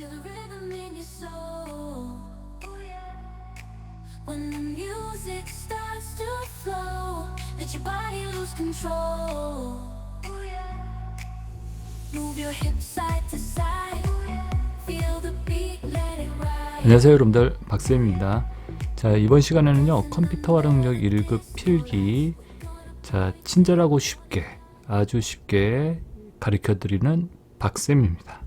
Feel the rhythm in your soul. When the music starts to flow, let your body lose control. Move your hips side to side. Feel the beat, let it ride. 안녕하세요 여러분들, 박쌤입니다. 자, 이번 시간에는요 컴퓨터 활용력 1급 필기, 자 친절하고 쉽게, 아주 쉽게 가르쳐드리는 박쌤입니다.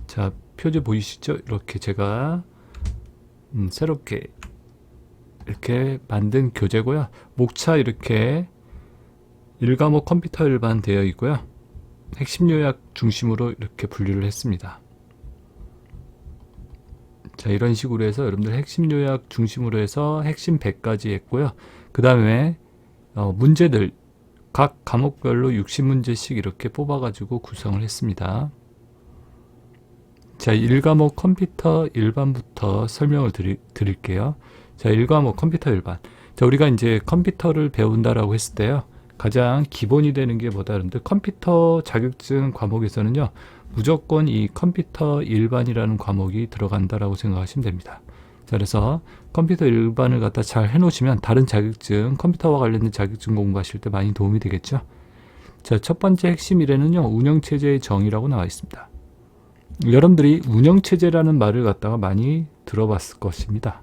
자, 표지 보이시죠? 이렇게 제가 새롭게 이렇게 만든 교재고요. 목차 이렇게 1과목 컴퓨터 일반 되어 있고요. 핵심 요약 중심으로 이렇게 분류를 했습니다. 자, 이런 식으로 해서 여러분들 핵심 요약 중심으로 해서 핵심 100까지 했고요. 그 다음에 문제들 각 과목별로 60문제씩 이렇게 뽑아가지고 구성을 했습니다. 자, 1과목 컴퓨터 일반부터 설명을 드릴게요. 자, 1과목 컴퓨터 일반. 자, 우리가 이제 컴퓨터를 배운다라고 했을 때요, 가장 기본이 되는 게 뭐다? 여러분들 컴퓨터 자격증 과목에서는요, 무조건 이 컴퓨터 일반이라는 과목이 들어간다라고 생각하시면 됩니다. 자, 그래서 컴퓨터 일반을 갖다 잘 해놓으시면 다른 자격증, 컴퓨터와 관련된 자격증 공부하실 때 많이 도움이 되겠죠. 자, 첫 번째 핵심 1에는요, 운영체제의 정의라고 나와 있습니다. 여러분들이 운영체제라는 말을 갖다가 많이 들어봤을 것입니다.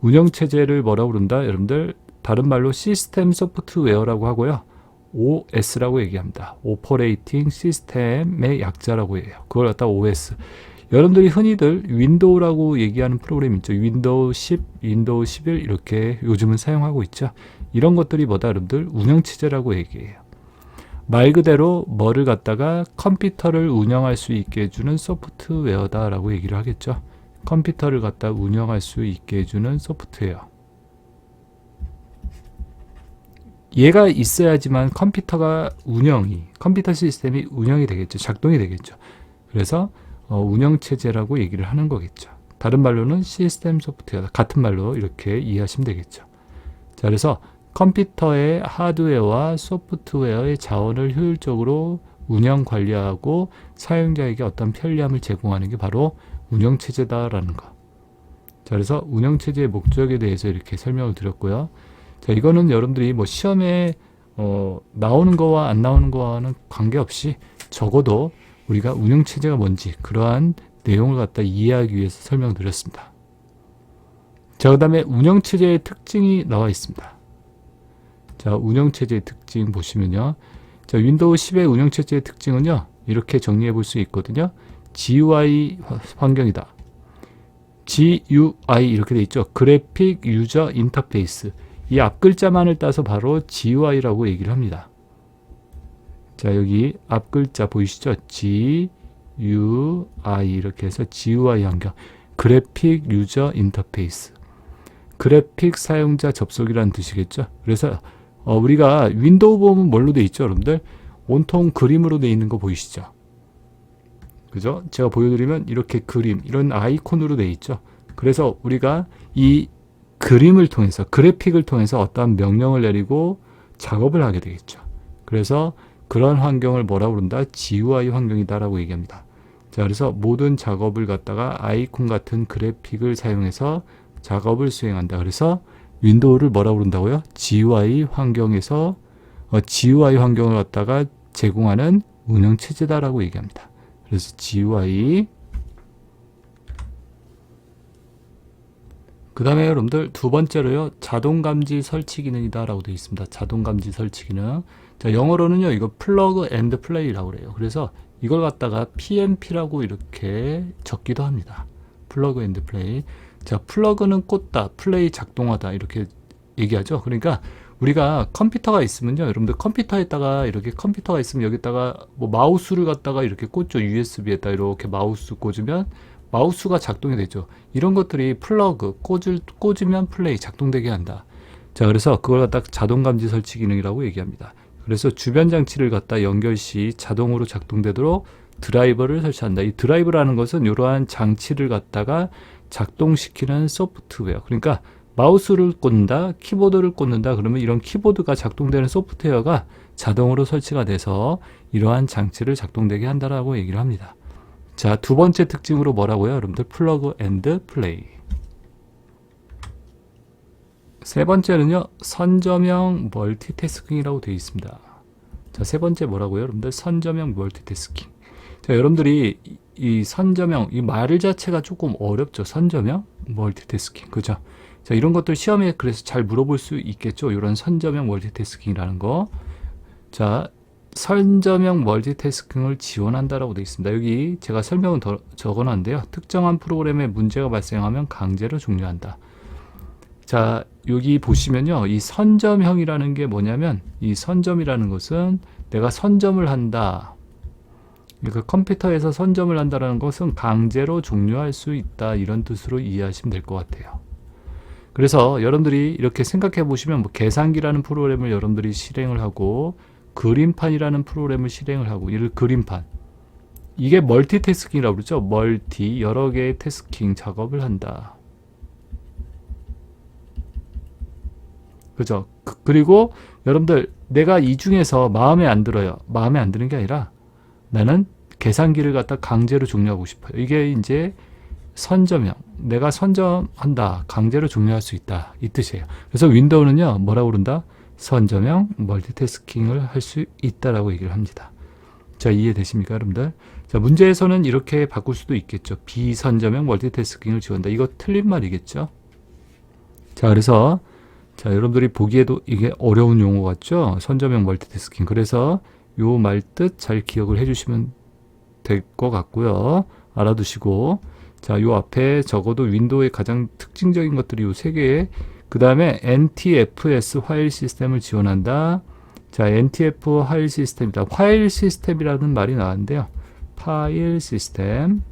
운영체제를 뭐라고 부른다? 여러분들 다른 말로 시스템 소프트웨어라고 하고요. OS라고 얘기합니다. 오퍼레이팅 시스템의 약자라고 해요. 그걸 갖다 OS. 여러분들이 흔히들 윈도우라고 얘기하는 프로그램 있죠. 윈도우 10, 윈도우 11 이렇게 요즘은 사용하고 있죠. 이런 것들이 뭐다? 여러분들 운영체제라고 얘기해요. 말 그대로 뭐를 갖다가 컴퓨터를 운영할 수 있게 해주는 소프트웨어다라고 얘기를 하겠죠. 컴퓨터를 갖다 운영할 수 있게 해주는 소프트웨어. 얘가 있어야지만 컴퓨터 시스템이 운영이 되겠죠. 작동이 되겠죠. 그래서 운영체제라고 얘기를 하는 거겠죠. 다른 말로는 시스템 소프트웨어, 같은 말로 이렇게 이해하시면 되겠죠. 자, 그래서 컴퓨터의 하드웨어와 소프트웨어의 자원을 효율적으로 운영 관리하고 사용자에게 어떤 편리함을 제공하는 게 바로 운영체제다라는 거. 자, 그래서 운영체제의 목적에 대해서 이렇게 설명을 드렸고요. 자, 이거는 여러분들이 뭐 시험에 나오는 거와 안 나오는 거와는 관계없이 적어도 우리가 운영체제가 뭔지 그러한 내용을 갖다 이해하기 위해서 설명드렸습니다. 자, 그 다음에 운영체제의 특징이 나와 있습니다. 자, 운영체제의 특징 보시면요. 자, 윈도우 10의 운영체제의 특징은요, 이렇게 정리해 볼 수 있거든요. GUI 환경이다. GUI 이렇게 돼 있죠. 그래픽 유저 인터페이스. 이 앞 글자만을 따서 바로 GUI라고 얘기를 합니다. 자, 여기 앞 글자 보이시죠? GUI 이렇게 해서 GUI 환경. 그래픽 유저 인터페이스. 그래픽 사용자 접속이라는 뜻이겠죠. 그래서 우리가 윈도우 보면 뭘로 돼 있죠, 여러분들? 온통 그림으로 돼 있는 거 보이시죠? 그죠? 제가 보여드리면 이렇게 그림, 이런 아이콘으로 돼 있죠. 그래서 우리가 이 그림을 통해서, 그래픽을 통해서 어떠한 명령을 내리고 작업을 하게 되겠죠. 그래서 그런 환경을 뭐라고 부른다? GUI 환경이다라고 얘기합니다. 자, 그래서 모든 작업을 갖다가 아이콘 같은 그래픽을 사용해서 작업을 수행한다. 그래서 윈도우를 뭐라고 부른다고요? GUI 환경에서 GUI 환경을 갖다가 제공하는 운영체제다라고 얘기합니다. 그래서 GUI. 그 다음에 여러분들 두 번째로요, 자동감지 설치 기능이다라고 되어 있습니다. 자동감지 설치 기능. 자, 영어로는요, 이거 플러그 앤드 플레이라고 그래요. 그래서 이걸 갖다가 PNP라고 이렇게 적기도 합니다. 플러그 앤드 플레이. 자, 플러그는 꽂다, 플레이 작동하다 이렇게 얘기하죠. 그러니까 우리가 컴퓨터가 있으면요, 여러분들 컴퓨터에다가 이렇게 컴퓨터가 있으면 여기다가 뭐 마우스를 갖다가 이렇게 꽂죠. USB에다 이렇게 마우스 꽂으면 마우스가 작동이 되죠. 이런 것들이 플러그 꽂으면 플레이 작동되게 한다. 자, 그래서 그걸 갖다 자동 감지 설치 기능이라고 얘기합니다. 그래서 주변 장치를 갖다 연결 시 자동으로 작동되도록 드라이버를 설치한다. 이 드라이버라는 것은 이러한 장치를 갖다가 작동시키는 소프트웨어. 그러니까 마우스를 꽂는다, 키보드를 꽂는다, 그러면 이런 키보드가 작동되는 소프트웨어가 자동으로 설치가 돼서 이러한 장치를 작동되게 한다라고 얘기를 합니다. 자, 두 번째 특징으로 뭐라고요? 여러분들 플러그 앤드 플레이. 세 번째는요, 선점형 멀티태스킹이라고 되어 있습니다. 자, 세 번째 뭐라고요? 여러분들 선점형 멀티태스킹. 자, 여러분들이 이 선점형, 이 말 자체가 조금 어렵죠. 선점형 멀티태스킹. 그죠? 자, 이런 것들 시험에 그래서 잘 물어볼 수 있겠죠. 이런 선점형 멀티태스킹이라는 거. 자, 선점형 멀티태스킹을 지원한다라고 되어 있습니다. 여기 제가 설명은 더 적어놨는데요. 특정한 프로그램에 문제가 발생하면 강제로 종료한다. 자, 여기 보시면요. 이 선점형이라는 게 뭐냐면, 이 선점이라는 것은 내가 선점을 한다. 그 컴퓨터에서 선점을 한다는 것은 강제로 종료할 수 있다. 이런 뜻으로 이해하시면 될 것 같아요. 그래서 여러분들이 이렇게 생각해 보시면 뭐 계산기라는 프로그램을 여러분들이 실행을 하고 그림판이라는 프로그램을 실행을 하고 이를 그림판. 이게 멀티태스킹이라고 그러죠. 멀티, 여러 개의 태스킹 작업을 한다. 그죠? 그리고 여러분들 내가 이 중에서 마음에 안 들어요. 마음에 안 드는 게 아니라 나는 계산기를 갖다 강제로 종료하고 싶어요. 이게 이제 선점형. 내가 선점한다. 강제로 종료할 수 있다. 이 뜻이에요. 그래서 윈도우는요. 뭐라고 그런다? 선점형 멀티태스킹을 할 수 있다라고 얘기를 합니다. 자, 이해되십니까, 여러분들? 자, 문제에서는 이렇게 바꿀 수도 있겠죠. 비선점형 멀티태스킹을 지원한다. 이거 틀린 말이겠죠? 자, 그래서 자, 여러분들이 보기에도 이게 어려운 용어 같죠? 선점형 멀티태스킹. 그래서 요 말 뜻 잘 기억을 해주시면 될 것 같고요. 알아두시고, 자, 요 앞에 적어도 윈도우의 가장 특징적인 것들이 요 세 개의, 그 다음에 NTFS 파일 시스템을 지원한다. 자, NTF 파일 시스템이다. 파일 시스템이라는 말이 나왔는데요. 파일 시스템.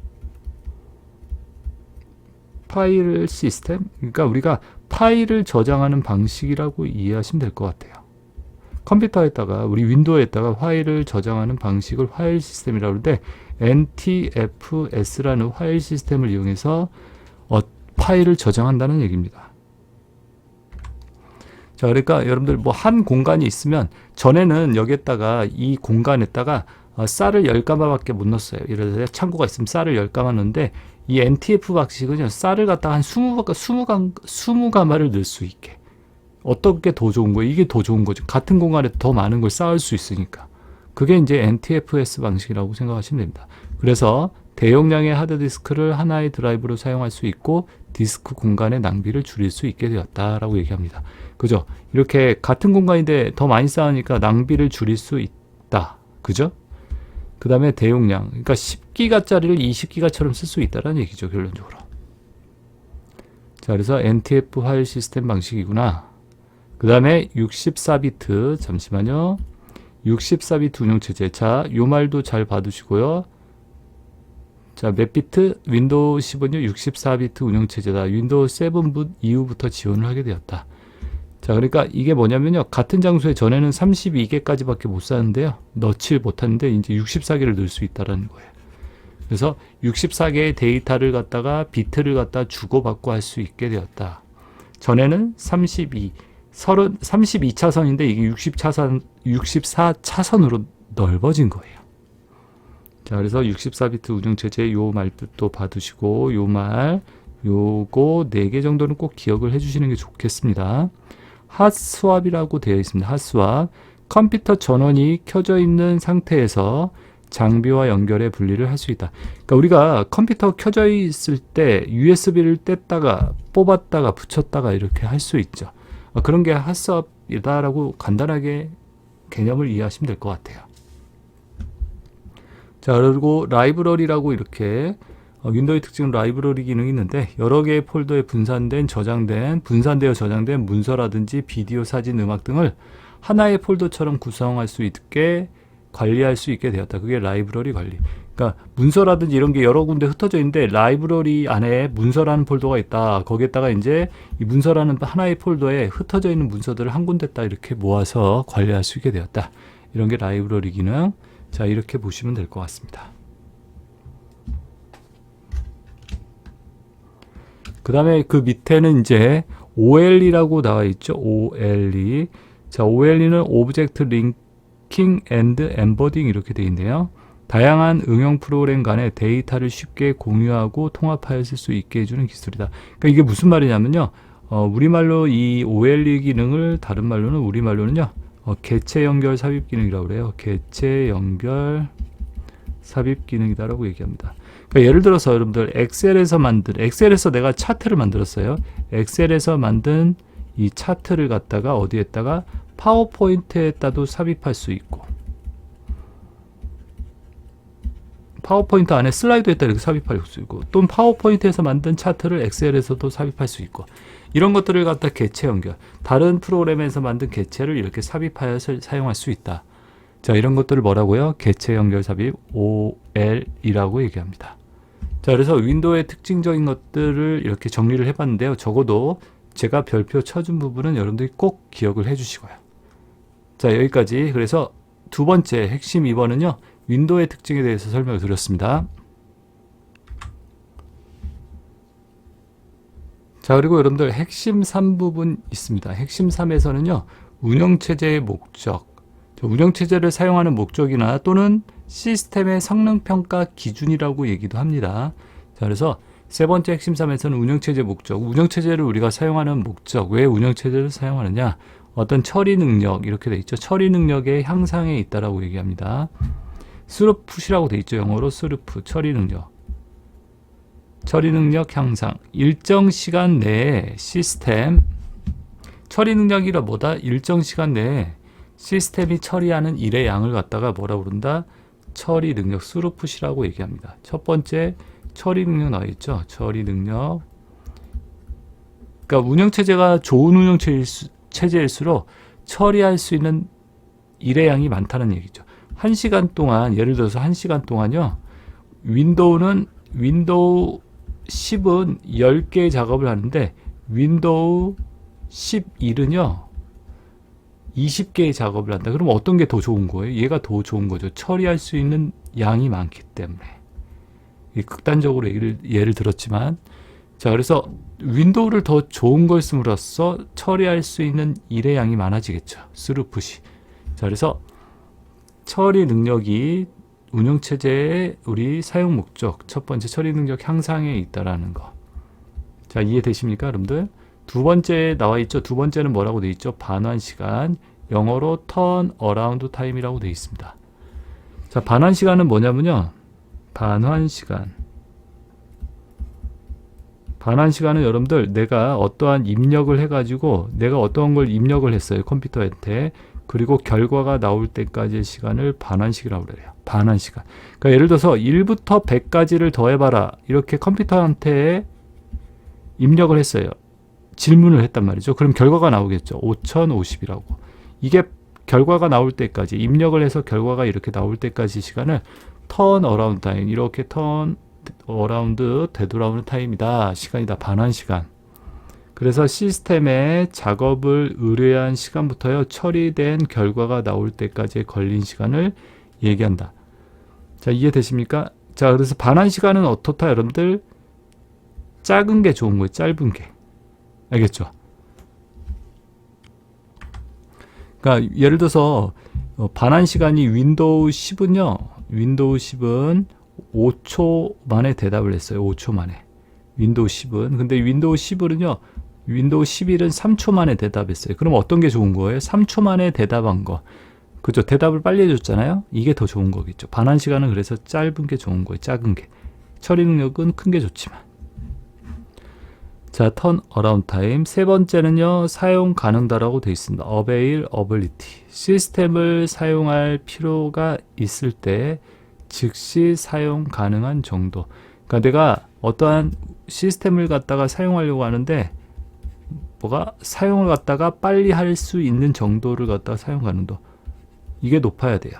파일 시스템? 그러니까 우리가 파일을 저장하는 방식이라고 이해하시면 될 것 같아요. 컴퓨터에다가 우리 윈도우에다가 파일을 저장하는 방식을 파일 시스템이라고 하는데 NTFS라는 파일 시스템을 이용해서 파일을 저장한다는 얘기입니다. 자, 그러니까 여러분들 뭐 한 공간이 있으면 전에는 여기에다가 이 공간에다가 쌀을 10가마밖에 못 넣었어요. 예를 들어 창고가 있으면 쌀을 10가마 넣는데 이 NTF 방식은요. 쌀을 갖다가 한 20가마를 넣을 수 있게. 어떤 게 더 좋은 거예요? 이게 더 좋은 거죠. 같은 공간에 더 많은 걸 쌓을 수 있으니까. 그게 이제 NTFS 방식이라고 생각하시면 됩니다. 그래서 대용량의 하드디스크를 하나의 드라이브로 사용할 수 있고 디스크 공간의 낭비를 줄일 수 있게 되었다라고 얘기합니다. 그죠? 이렇게 같은 공간인데 더 많이 쌓으니까 낭비를 줄일 수 있다. 그죠? 그 다음에 대용량. 그러니까 10기가짜리를 20기가처럼 쓸 수 있다는 얘기죠. 결론적으로. 자, 그래서 NTF 파일 시스템 방식이구나. 그 다음에 64비트. 잠시만요. 64비트 운영체제. 자, 요 말도 잘 봐두시고요. 자, 몇 비트? 윈도우 10은요, 64비트 운영체제다. 윈도우 7 이후부터 지원을 하게 되었다. 자, 그러니까 이게 뭐냐면요. 같은 장소에 전에는 32개까지밖에 못 사는데요. 넣지 못하는데 이제 64개를 넣을 수 있다는 거예요. 그래서 64개의 데이터를 갖다가 비트를 갖다 주고받고 할 수 있게 되었다. 전에는 32차선인데 이게 64차선으로 넓어진 거예요. 자, 그래서 64비트 운영체제 요 말뜻도 봐두시고 요 말 요거 4개 정도는 꼭 기억을 해주시는 게 좋겠습니다. 핫스왑이라고 되어 있습니다. 핫스왑. 컴퓨터 전원이 켜져 있는 상태에서 장비와 연결해 분리를 할 수 있다. 그러니까 우리가 컴퓨터 켜져 있을 때 USB를 뗐다가 뽑았다가 붙였다가 이렇게 할 수 있죠. 그런 게 핫스왑이다라고 간단하게 개념을 이해하시면 될 것 같아요. 자, 그리고 라이브러리라고 이렇게 윈도우의 특징은 라이브러리 기능이 있는데 여러 개의 폴더에 분산되어 저장된 문서라든지 비디오, 사진, 음악 등을 하나의 폴더처럼 구성할 수 있게 관리할 수 있게 되었다. 그게 라이브러리 관리. 그러니까 문서라든지 이런 게 여러 군데 흩어져 있는데 라이브러리 안에 문서라는 폴더가 있다. 거기에다가 이제 이 문서라는 하나의 폴더에 흩어져 있는 문서들을 한 군데다 이렇게 모아서 관리할 수 있게 되었다. 이런 게 라이브러리 기능. 자, 이렇게 보시면 될 것 같습니다. 그 다음에 그 밑에는 이제 OLE라고 나와 있죠. OLE. 자, OLE는 Object Linking and Embedding 이렇게 되어 있네요. 다양한 응용 프로그램 간의 데이터를 쉽게 공유하고 통합하여 쓸 수 있게 해주는 기술이다. 그러니까 이게 무슨 말이냐면요. 우리말로 이 OLE 기능을 다른 말로는 우리말로는요. 개체 연결 삽입 기능이라고 그래요. 개체 연결 삽입 기능이다라고 얘기합니다. 그러니까 예를 들어서 여러분들 엑셀에서 내가 차트를 만들었어요. 엑셀에서 만든 이 차트를 갖다가 어디에다가 파워포인트에다도 삽입할 수 있고, 파워포인트 안에 슬라이드에다 이렇게 삽입할 수 있고, 또는 파워포인트에서 만든 차트를 엑셀에서도 삽입할 수 있고, 이런 것들을 갖다 개체 연결, 다른 프로그램에서 만든 개체를 이렇게 삽입하여 사용할 수 있다. 자, 이런 것들을 뭐라고요? 개체 연결 삽입 OL이라고 얘기합니다. 자, 그래서 윈도우의 특징적인 것들을 이렇게 정리를 해봤는데요. 적어도 제가 별표 쳐준 부분은 여러분들이 꼭 기억을 해주시고요. 자, 여기까지. 그래서 두 번째 핵심 2번은요. 윈도우의 특징에 대해서 설명을 드렸습니다. 자, 그리고 여러분들 핵심 3부분 있습니다. 핵심 3에서는요. 운영체제의 목적, 운영체제를 사용하는 목적이나 또는 시스템의 성능평가 기준이라고 얘기도 합니다. 자, 그래서 세 번째 핵심 3에서는 운영체제 목적, 운영체제를 우리가 사용하는 목적, 왜 운영체제를 사용하느냐, 어떤 처리 능력, 이렇게 돼 있죠. 처리 능력의 향상에 있다라고 얘기합니다. 스루풋이라고 돼 있죠. 영어로 스루풋, 처리 능력. 처리 능력 향상. 일정 시간 내에 시스템, 처리 능력이라 뭐다? 일정 시간 내에 시스템이 처리하는 일의 양을 갖다가 뭐라고 부른다? 처리 능력, 스루풋이라고 얘기합니다. 첫 번째, 처리 능력 나와 있죠. 처리 능력. 그러니까 운영체제가 좋은 운영체제일수록 처리할 수 있는 일의 양이 많다는 얘기죠. 1시간 동안, 예를 들어서 1시간 동안요. 윈도우 10은 10개의 작업을 하는데 윈도우 11은요. 20개의 작업을 한다. 그럼 어떤 게 더 좋은 거예요? 얘가 더 좋은 거죠. 처리할 수 있는 양이 많기 때문에. 극단적으로 예를 들었지만, 자, 그래서 윈도우를 더 좋은 걸 씀으로써 처리할 수 있는 일의 양이 많아지겠죠. 스루풋이. 자, 그래서 처리 능력이 운영체제의 우리 사용 목적, 첫 번째 처리 능력 향상에 있다라는 거. 자, 이해되십니까, 여러분들? 두 번째 나와 있죠. 두 번째는 뭐라고 돼 있죠? 반환 시간. 영어로 turn around time이라고 돼 있습니다. 자, 반환 시간은 뭐냐면요. 반환 시간. 반환 시간은 여러분들 내가 어떠한 입력을 해가지고 내가 어떠한 걸 입력을 했어요. 컴퓨터한테. 그리고 결과가 나올 때까지의 시간을 반환식이라고 그래요. 반환 시간. 그러니까 예를 들어서 1부터 100까지를 더해봐라. 이렇게 컴퓨터한테 입력을 했어요. 질문을 했단 말이죠. 그럼 결과가 나오겠죠. 5050이라고. 이게 결과가 나올 때까지, 입력을 해서 결과가 이렇게 나올 때까지 시간을 turn around time, 이렇게 turn around, 되돌아오는 타임이다. 시간이다. 반환 시간. 그래서 시스템에 작업을 의뢰한 시간부터요, 처리된 결과가 나올 때까지 걸린 시간을 얘기한다. 자, 이해되십니까? 자, 그래서 반환 시간은 어떻다, 여러분들? 작은 게 좋은 거예요. 짧은 게. 알겠죠? 그러니까 예를 들어서 반환 시간이 윈도우 10은 5초 만에 대답을 했어요. 5초 만에. 윈도우 10은. 근데 윈도우 11은요. 윈도우 11은 3초 만에 대답했어요. 그럼 어떤 게 좋은 거예요? 3초 만에 대답한 거. 그죠? 대답을 빨리 해줬잖아요? 이게 더 좋은 거겠죠. 반환 시간은 그래서 짧은 게 좋은 거예요. 작은 게. 처리 능력은 큰 게 좋지만. 자, turn around time. 세 번째는요, 사용 가능다라고 되어 있습니다. availability. 시스템을 사용할 필요가 있을 때 즉시 사용 가능한 정도. 그러니까 내가 어떠한 시스템을 갖다가 사용하려고 하는데 사용을 갖다가 빨리 할 수 있는 정도를 갖다가 사용 가능도. 이게 높아야 돼요.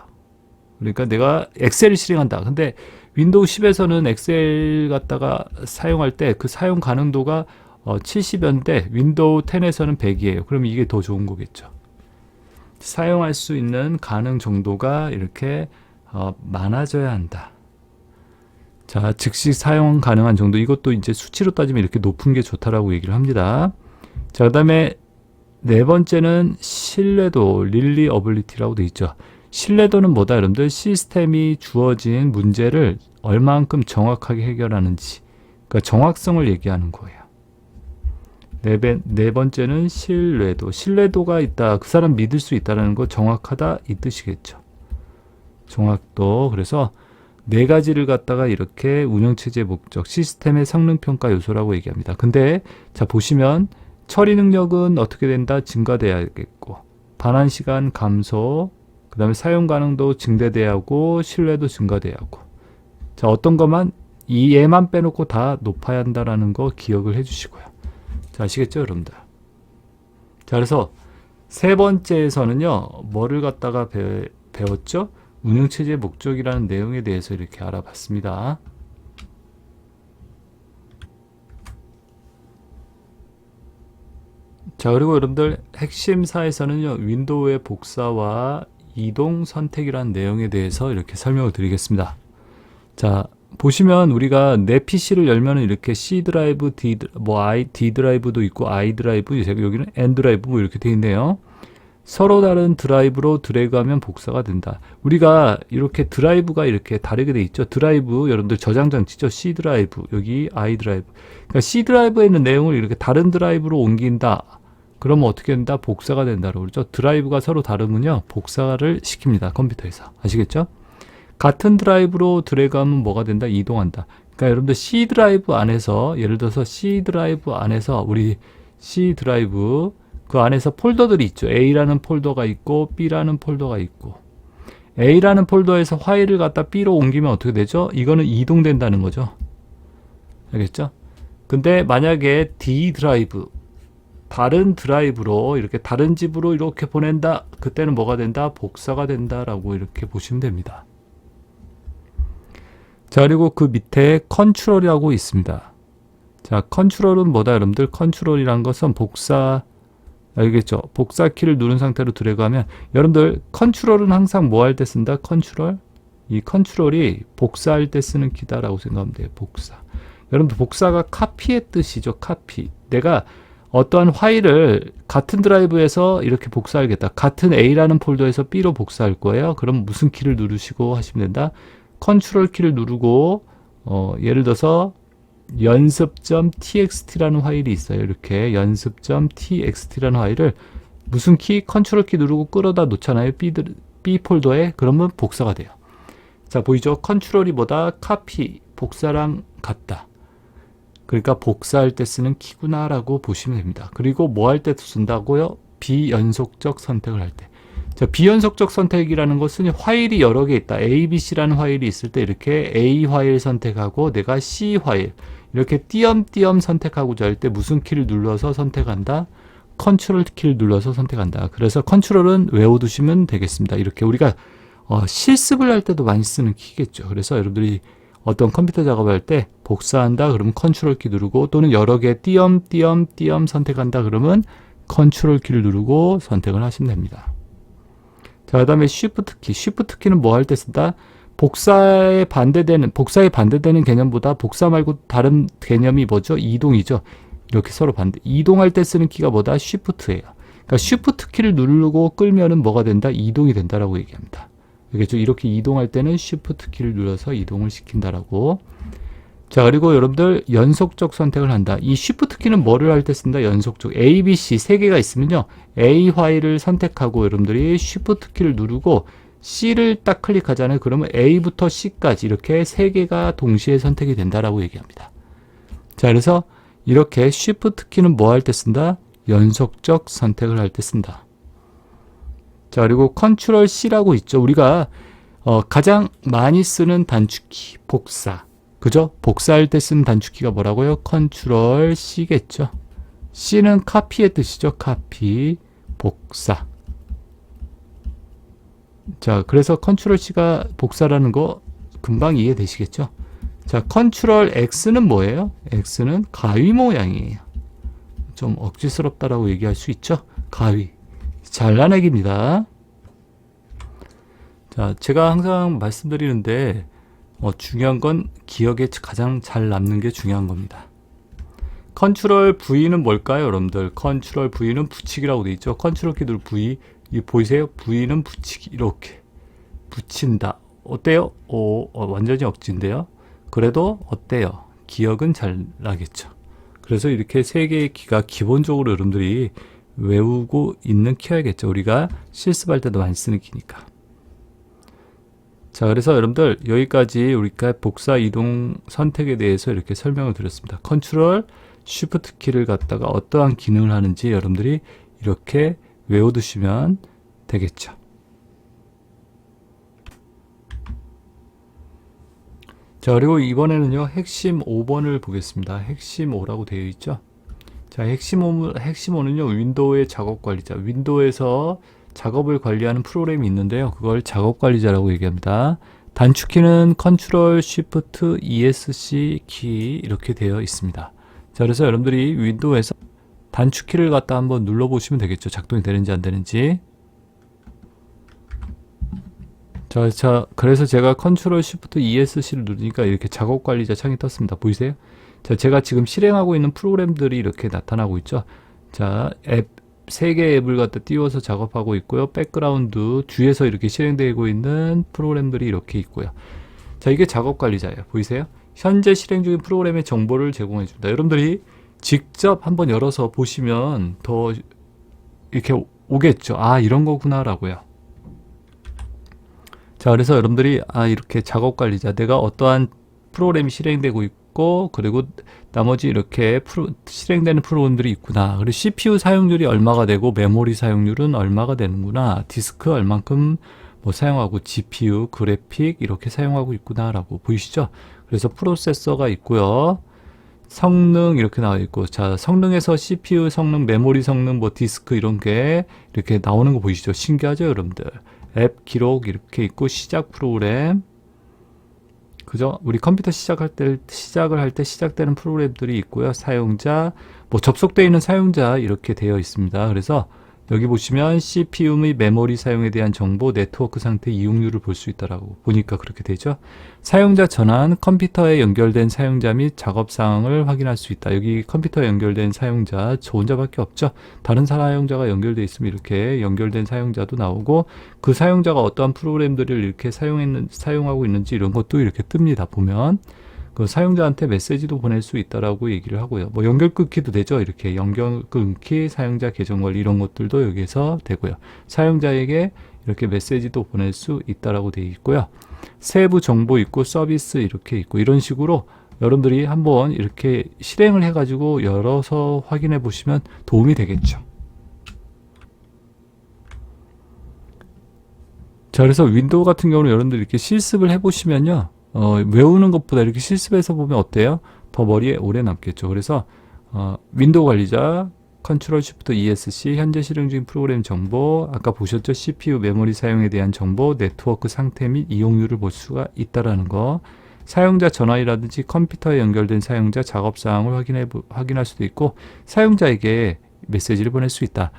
그러니까 내가 엑셀을 실행한다. 근데 윈도우 10에서는 엑셀 갖다가 사용할 때 그 사용 가능도가 70여인데 윈도우 10에서는 100이에요. 그럼 이게 더 좋은 거겠죠. 사용할 수 있는 가능 정도가 이렇게 많아져야 한다. 자, 즉시 사용 가능한 정도. 이것도 이제 수치로 따지면 이렇게 높은 게 좋다라고 얘기를 합니다. 자, 그 다음에 네 번째는 신뢰도, 릴리어빌리티라고 돼 있죠. 신뢰도는 뭐다 여러분들? 시스템이 주어진 문제를 얼만큼 정확하게 해결하는지, 그러니까 정확성을 얘기하는 거예요. 네 번째는 신뢰도. 신뢰도가 있다. 그 사람 믿을 수 있다는 거, 정확하다 이 뜻이겠죠. 정확도. 그래서 네 가지를 갖다가 이렇게 운영체제의 목적, 시스템의 성능평가 요소라고 얘기합니다. 근데 자 보시면 처리 능력은 어떻게 된다? 증가돼야겠고, 반환 시간 감소, 그 다음에 사용 가능도 증대돼야 하고, 신뢰도 증가돼야 하고. 자, 어떤 것만, 이 얘만 빼놓고 다 높아야 한다라는 거 기억을 해주시고요. 자, 아시겠죠, 여러분들? 자, 그래서 세 번째에서는요, 뭐를 갖다가 배웠죠? 운영체제의 목적이라는 내용에 대해서 이렇게 알아봤습니다. 자, 그리고 여러분들 핵심사에서는요, 윈도우의 복사와 이동 선택이라는 내용에 대해서 이렇게 설명을 드리겠습니다. 자, 보시면 우리가 내 PC를 열면은 이렇게 C 드라이브, D 드라이브도 있고 I 드라이브, 여기는 N 드라이브 뭐 이렇게 되어 있네요. 서로 다른 드라이브로 드래그하면 복사가 된다. 우리가 이렇게 드라이브가 이렇게 다르게 돼 있죠. 드라이브 여러분들 저장 장치죠. C 드라이브, 여기 I 드라이브. 그러니까 C 드라이브에 있는 내용을 이렇게 다른 드라이브로 옮긴다. 그러면 어떻게 된다? 복사가 된다고 그러죠. 드라이브가 서로 다르면요, 복사를 시킵니다. 컴퓨터에서. 아시겠죠? 같은 드라이브로 드래그하면 뭐가 된다? 이동한다. 그러니까 여러분들 C 드라이브 안에서, 예를 들어서 C 드라이브 안에서 우리 C 드라이브 그 안에서 폴더들이 있죠. A라는 폴더가 있고 B라는 폴더가 있고, A라는 폴더에서 파일을 갖다 B로 옮기면 어떻게 되죠? 이거는 이동된다는 거죠. 알겠죠? 근데 만약에 D 드라이브, 다른 드라이브로 이렇게 다른 집으로 이렇게 보낸다. 그때는 뭐가 된다? 복사가 된다라고 이렇게 보시면 됩니다. 자, 그리고 그 밑에 컨트롤이라고 있습니다. 자, 컨트롤은 뭐다 여러분들? 컨트롤이란 것은 복사, 알겠죠? 복사 키를 누른 상태로 드래그하면, 여러분들 컨트롤은 항상 뭐 할 때 쓴다? 컨트롤. 이 컨트롤이 복사할 때 쓰는 키다라고 생각하면 돼요. 복사. 여러분들 복사가 카피의 뜻이죠. 카피. 내가 어떠한 파일을 같은 드라이브에서 이렇게 복사하겠다. 같은 A라는 폴더에서 B로 복사할 거예요. 그럼 무슨 키를 누르시고 하시면 된다? 컨트롤 키를 누르고, 예를 들어서 연습.txt라는 파일이 있어요. 이렇게 연습.txt라는 파일을 무슨 키? 컨트롤 키 누르고 끌어다 놓잖아요. B 폴더에. 그러면 복사가 돼요. 자, 보이죠? 컨트롤이 뭐다? 카피, 복사랑 같다. 그러니까 복사할 때 쓰는 키구나 라고 보시면 됩니다. 그리고 뭐 할 때 쓴다고요? 비연속적 선택을 할 때. 자, 비연속적 선택이라는 것은 파일이 여러 개 있다. A, B, C라는 파일이 있을 때 이렇게 A 파일 선택하고 내가 C 파일 이렇게 띄엄띄엄 선택하고자 할 때 무슨 키를 눌러서 선택한다? 컨트롤 키를 눌러서 선택한다. 그래서 컨트롤은 외워두시면 되겠습니다. 이렇게 우리가 실습을 할 때도 많이 쓰는 키겠죠. 그래서 여러분들이 어떤 컴퓨터 작업할 때 복사한다 그러면 컨트롤 키 누르고, 또는 여러 개 띄엄띄엄 선택한다 그러면 컨트롤 키를 누르고 선택을 하시면 됩니다. 자, 그 다음에 쉬프트 키. 쉬프트 키는 뭐 할 때 쓴다? 복사에 반대되는 개념보다 복사 말고 다른 개념이 뭐죠? 이동이죠. 이렇게 서로 반대. 이동할 때 쓰는 키가 뭐다? 쉬프트예요. 그러니까 쉬프트 키를 누르고 끌면은 뭐가 된다? 이동이 된다라고 얘기합니다. 알겠죠? 이렇게 이동할 때는 쉬프트 키를 눌러서 이동을 시킨다라고. 자, 그리고 여러분들 연속적 선택을 한다. 이 쉬프트 키는 뭐를 할 때 쓴다? 연속적. A, B, C 세 개가 있으면요, A 파일을 선택하고 여러분들이 쉬프트 키를 누르고 C를 딱 클릭하잖아요. 그러면 A부터 C까지 이렇게 세 개가 동시에 선택이 된다라고 얘기합니다. 자, 그래서 이렇게 쉬프트 키는 뭐 할 때 쓴다? 연속적 선택을 할 때 쓴다. 자, 그리고 컨트롤 C라고 있죠. 우리가 가장 많이 쓰는 단축키, 복사. 그죠? 복사할 때 쓰는 단축키가 뭐라고요? 컨트롤 C겠죠. C는 카피의 뜻이죠. 카피, 복사. 자, 그래서 컨트롤 C가 복사라는 거 금방 이해되시겠죠? 자, 컨트롤 X는 뭐예요? X는 가위 모양이에요. 좀 억지스럽다라고 얘기할 수 있죠? 가위. 잘라내기입니다. 자, 제가 항상 말씀드리는데 중요한 건 기억에 가장 잘 남는 게 중요한 겁니다. 컨트롤 V는 뭘까요, 여러분들? 컨트롤 V는 붙이기라고 되어 있죠. 컨트롤 키 누르 V, 이 보이세요? V는 붙이기. 이렇게. 붙인다. 어때요? 완전히 억지인데요. 그래도 어때요? 기억은 잘 나겠죠. 그래서 이렇게 세 개의 키가 기본적으로 여러분들이 외우고 있는 키여야겠죠. 우리가 실습할 때도 많이 쓰는 키니까. 자, 그래서 여러분들 여기까지 우리가 복사 이동 선택에 대해서 이렇게 설명을 드렸습니다. 컨트롤 쉬프트 키를 갖다가 어떠한 기능을 하는지 여러분들이 이렇게 외워두시면 되겠죠. 자, 그리고 이번에는요, 핵심 5번을 보겠습니다. 핵심 5라고 되어 있죠. 자, 핵심 5는요, 윈도우의 작업 관리자. 윈도우에서 작업을 관리하는 프로그램이 있는데요. 그걸 작업 관리자라고 얘기합니다. 단축키는 컨트롤 쉬프트 ESC 키 이렇게 되어 있습니다. 자, 그래서 여러분들이 윈도우에서 단축키를 갖다 한번 눌러보시면 되겠죠. 작동이 되는지 안 되는지. 자, 그래서 제가 컨트롤 쉬프트 ESC를 누르니까 이렇게 작업 관리자 창이 떴습니다. 보이세요? 자, 제가 지금 실행하고 있는 프로그램들이 이렇게 나타나고 있죠. 자, 앱, 3개의 앱을 갖다 띄워서 작업하고 있고요. 백그라운드 뒤에서 이렇게 실행되고 있는 프로그램들이 이렇게 있고요. 자, 이게 작업 관리자예요. 보이세요? 현재 실행 중인 프로그램의 정보를 제공해 줍니다. 여러분들이 직접 한번 열어서 보시면 더 이렇게 오겠죠. 아, 이런 거구나 라고요. 자, 그래서 여러분들이 이렇게 작업 관리자, 내가 어떠한 프로그램이 실행되고 있고, 그리고 나머지 이렇게 실행되는 프로그램들이 있구나. 그리고 CPU 사용률이 얼마가 되고 메모리 사용률은 얼마가 되는구나. 디스크 얼만큼 뭐 사용하고 GPU, 그래픽 이렇게 사용하고 있구나라고 보이시죠? 그래서 프로세서가 있고요. 성능 이렇게 나와 있고, 자, 성능에서 CPU 성능, 메모리 성능, 뭐 디스크 이런 게 이렇게 나오는 거 보이시죠? 신기하죠, 여러분들? 앱 기록 이렇게 있고, 시작 프로그램, 그죠? 우리 컴퓨터 시작을 할 때 시작되는 프로그램들이 있고요. 사용자, 뭐 접속되어 있는 사용자 이렇게 되어 있습니다. 그래서 여기 보시면 CPU 및 메모리 사용에 대한 정보, 네트워크 상태, 이용률을 볼 수 있다라고 보니까 그렇게 되죠. 사용자 전환, 컴퓨터에 연결된 사용자 및 작업 사항을 확인할 수 있다. 여기 컴퓨터에 연결된 사용자 저 혼자밖에 없죠. 다른 사용자가 연결되어 있으면 이렇게 연결된 사용자도 나오고, 그 사용자가 어떠한 프로그램들을 이렇게 사용하고 있는지 이런 것도 이렇게 뜹니다. 보면 그 사용자한테 메시지도 보낼 수 있다라고 얘기를 하고요. 뭐 연결 끊기도 되죠. 이렇게 연결 끊기, 사용자 계정 관리 이런 것들도 여기에서 되고요. 사용자에게 이렇게 메시지도 보낼 수 있다라고 되어 있고요. 세부 정보 있고 서비스 이렇게 있고, 이런 식으로 여러분들이 한번 이렇게 실행을 해가지고 열어서 확인해 보시면 도움이 되겠죠. 자, 그래서 윈도우 같은 경우는 여러분들이 이렇게 실습을 해보시면요. 외우는 것보다 이렇게 실습해서 보면 어때요? 더 머리에 오래 남겠죠. 그래서 윈도우 관리자, 컨트롤 쉬프트 ESC, 현재 실행 중인 프로그램 정보, 아까 보셨죠? CPU 메모리 사용에 대한 정보, 네트워크 상태 및 이용률을 볼 수가 있다라는 거, 사용자 전환이라든지 컴퓨터에 연결된 사용자 작업 사항을 확인할 수도 있고, 사용자에게 메시지를 보낼 수 있다.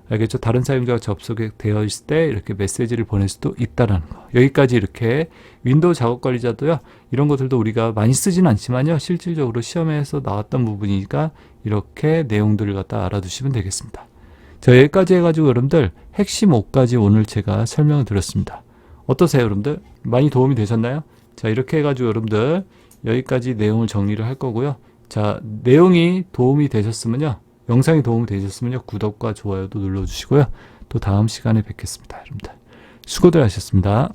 알겠죠? 다른 사용자가 접속되어 있을 때 이렇게 메시지를 보낼 수도 있다라는 거. 여기까지 이렇게 윈도우 작업 관리자도요. 이런 것들도 우리가 많이 쓰지는 않지만요. 실질적으로 시험에서 나왔던 부분이니까 이렇게 내용들을 갖다 알아두시면 되겠습니다. 자, 여기까지 해가지고 여러분들 핵심 5까지 오늘 제가 설명을 드렸습니다. 어떠세요, 여러분들? 많이 도움이 되셨나요? 자, 이렇게 해가지고 여러분들 여기까지 내용을 정리를 할 거고요. 자, 내용이 도움이 되셨으면요. 영상이 도움이 되셨으면요. 구독과 좋아요도 눌러주시고요. 또 다음 시간에 뵙겠습니다. 여러분들 수고들 하셨습니다.